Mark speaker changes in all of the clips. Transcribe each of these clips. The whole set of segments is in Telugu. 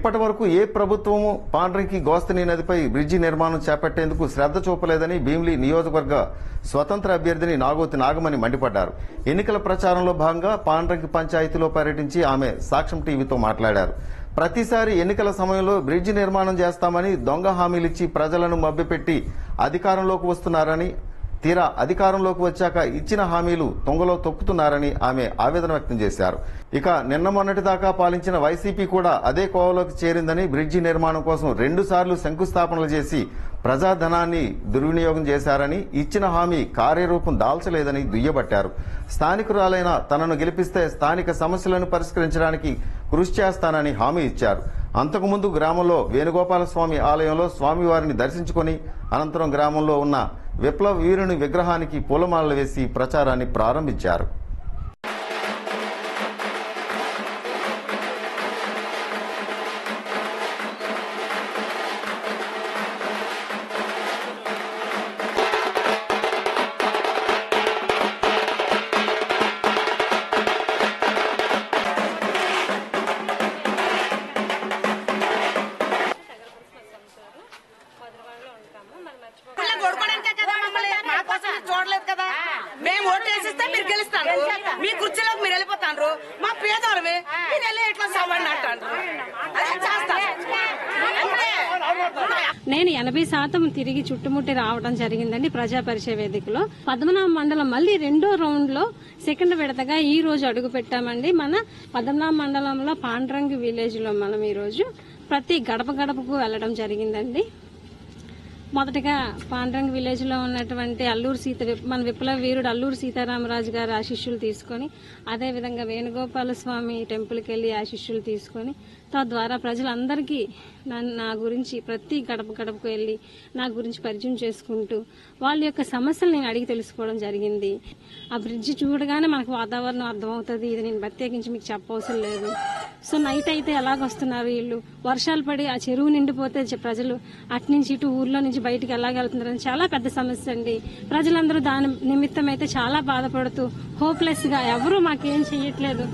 Speaker 1: ఇప్పటి వరకు ఏ ప్రభుత్వము పాండ్రంకి గోస్తని నదిపై బ్రిడ్జి నిర్మాణం చేపట్టేందుకు శ్రద్ధ చూపలేదని భీమిలి నియోజకవర్గ స్వతంత్ర అభ్యర్థిని నాగోతి నాగమణి మండిపడ్డారు. ఎన్నికల ప్రచారంలో భాగంగా పాండ్రంకి పంచాయతీలో పర్యటించి ఆమె సాక్ష్యం టీవీతో మాట్లాడారు. ప్రతిసారి ఎన్నికల సమయంలో బ్రిడ్జి నిర్మాణం చేస్తామని దొంగ హామీలిచ్చి ప్రజలను మభ్యపెట్టి అధికారంలోకి వస్తున్నారని, తీరా అధికారంలోకి వచ్చాక ఇచ్చిన హామీలు తొంగలో తొక్కుతున్నారని ఆమె ఆవేదన వ్యక్తం చేశారు. ఇక నిన్న మొన్నటిదాకా పాలించిన వైసీపీ కూడా అదే కోవలోకి చేరిందని, బ్రిడ్జి నిర్మాణం కోసం 2 సార్లు శంకుస్థాపనలు చేసి ప్రజాధనాన్ని దుర్వినియోగం చేశారని, ఇచ్చిన హామీ కార్యరూపం దాల్చలేదని దుయ్యబట్టారు. స్థానికురాలైన తనను గెలిపిస్తే స్థానిక సమస్యలను పరిష్కరించడానికి కృషి చేస్తానని హామీ ఇచ్చారు. అంతకుముందు గ్రామంలో వేణుగోపాలస్వామి ఆలయంలో స్వామివారిని దర్శించుకుని అనంతరం గ్రామంలో ఉన్న విప్లవ వీరుని విగ్రహానికి పూలమాలలు వేసి ప్రచారాన్ని ప్రారంభించారు.
Speaker 2: చూడలేదు కదా, మేము ఓటు వేసిస్తే మీరు గెలుస్తాను, మీ కుర్చీలోకి మీరు వెళ్ళిపోతాను, మా పేదోళ్ళమే మీరు వెళ్ళి ఎట్లా సవాళ్ళు అంటారు.
Speaker 3: నేను 80% తిరిగి చుట్టుముట్టి రావడం జరిగిందండి ప్రజా పరిచయ వేదికలో. పద్మనాభ మండలం మళ్ళీ 2వ రౌండ్ లో సెకండ్ విడతగా ఈ రోజు అడుగు పెట్టామండి. మన పద్మనాభ మండలంలో పాండ్రంగి విలేజ్ లో మనం ఈ రోజు ప్రతి గడప గడపకు వెళ్లడం జరిగిందండి. మొదటగా పాండ్రంగి విలేజ్ లో ఉన్నటువంటి మన విప్లవ వీరుడు అల్లూరు సీతారామరాజు గారి ఆశీస్సులు తీసుకుని, అదేవిధంగా వేణుగోపాల స్వామి టెంపుల్కి వెళ్లి ఆశీస్సులు తీసుకుని, తద్వారా ప్రజలందరికీ నా గురించి ప్రతి గడప గడపకు వెళ్లి నా గురించి పరిచయం చేసుకుంటూ వాళ్ళ యొక్క సమస్యలు నేను అడిగి తెలుసుకోవడం జరిగింది. ఆ బ్రిడ్జి చూడగానే మనకు వాతావరణం అర్థమవుతుంది. ఇది నేను ప్రత్యేకించి మీకు చెప్పవసరం లేదు. సో నైట్ అయితే ఎలాగొస్తున్నారు వీళ్ళు, వర్షాలు పడి ఆ చెరువు నిండిపోతే ప్రజలు అట్నుంచి ఇటు ఊర్లో నుంచి బయటికి ఎలాగెళ్తున్నారని చాలా పెద్ద సమస్య అండి. ప్రజలందరూ దాని నిమిత్తం అయితే చాలా బాధపడుతూ హోప్లెస్ గా ఎవరూ మాకేం చెయ్యట్లేదు.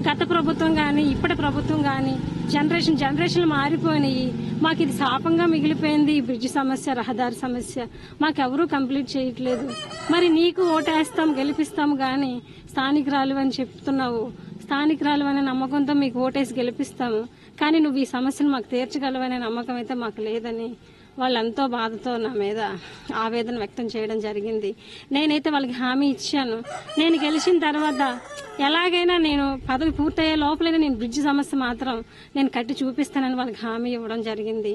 Speaker 3: గత ప్రభుత్వం గాని ఇప్పటి ప్రభుత్వం గాని జనరేషన్ మారిపోయినాయి. మాకు ఇది శాపంగా మిగిలిపోయింది. ఈ బ్రిడ్జ్ సమస్య, రహదారి సమస్య మాకెవరూ కంప్లీట్ చేయట్లేదు. మరి నీకు ఓటేస్తాం, గెలిపిస్తాం గాని స్థానికురాలు అని చెప్తున్నావు. స్థానికురాలు అనే నమ్మకంతో మీకు ఓటేసి గెలిపిస్తాము, కానీ నువ్వు ఈ సమస్యను మాకు తీర్చగలవనే నమ్మకం అయితే మాకు లేదని వాళ్ళెంతో బాధతో నా మీద ఆవేదన వ్యక్తం చేయడం జరిగింది. నేనైతే వాళ్ళకి హామీ ఇచ్చాను. నేను గెలిచిన తర్వాత ఎలాగైనా నేను పదవి పూర్తయ్యే లోపలైనా నేను బ్రిడ్జ్ సమస్య మాత్రం నేను కట్టి చూపిస్తానని వాళ్ళకి హామీ ఇవ్వడం జరిగింది.